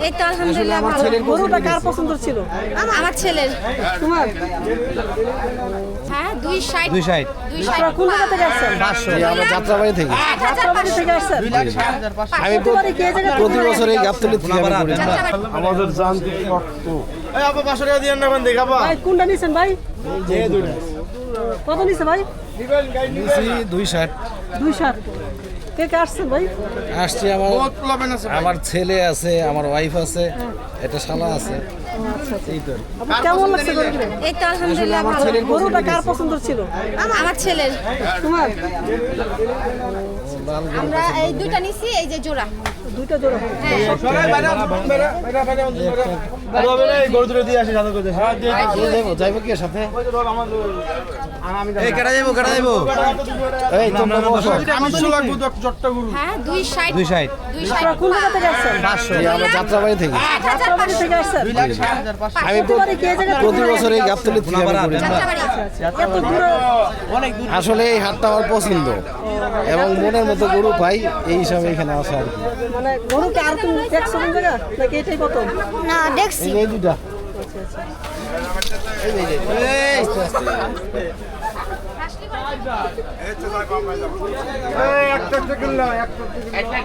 এই তো আলহামদুলিল্লাহ আমার ভালো। ছেলের গরুটা কার পছন্দ ছিল? আমার ছেলের। তোমার? হ্যাঁ 260 260 আপনারা কোন জায়গা থেকে আসছেন? জি, আমরা যাত্রাবাড়ি থেকে। যাত্রাবাড়ি থেকে আসছেন? আমি প্রতিবারই কে জায়গা থেকে প্রতি বছর এই গাবতলী থেকে আমি করি। আমাদের জানতে শক্ত এই আপা 500 টাকা দিয়ে না বান্ধে খাবা ভাই কোনটা নিছেন ভাই? যে দুটো কত নিছে ভাই? নিছি 260 260। কে কে আসছেন ভাই? আসছি আমার ছেলে আছে, আমার ওয়াইফ আছে, একটা শালা আছে। এই তো আপনার কেমন লাগছে গরু কিনে? এই তো আলহামদুলিল্লাহ আমার ভালো। ছেলের গরুটা কার পছন্দ ছিল? আমার ছেলের। তোমার? আমরা এই দুইটা নিছি, এই যে জোড়া। দুইটা জোড়া। এই গরু দুটো দিয়ে আসি সাথে করে যাইবো যাইবো কি সাথে? এই কেডা যাইবো এই তোমরা বসো। আমি লাগবো জটটা গরু হ্যাঁ 260 260 আপনারা কোন জায়গা থেকে আসছেন? জি, আমরা যাত্রাবাড়ি থেকে। যাত্রাবাড়ি থেকে আসছেন? আমি প্রতিবারই কে জায়গা থেকে প্রতি বছর এই গাবতলী থেকে আমি করি। যাত্রাবাড়ি। এত দূরে আসলে এই হাটটা আমার পছন্দ এবং মনের মতো গরু পাই, এই হিসাবে এখানে আসা আর কি। মানে গরু কি আর কোন দেখছো কোন জায়গা নাকি এটাই প্রথম? না দেখছি। এই দুইটা একটা কিনলাম একটা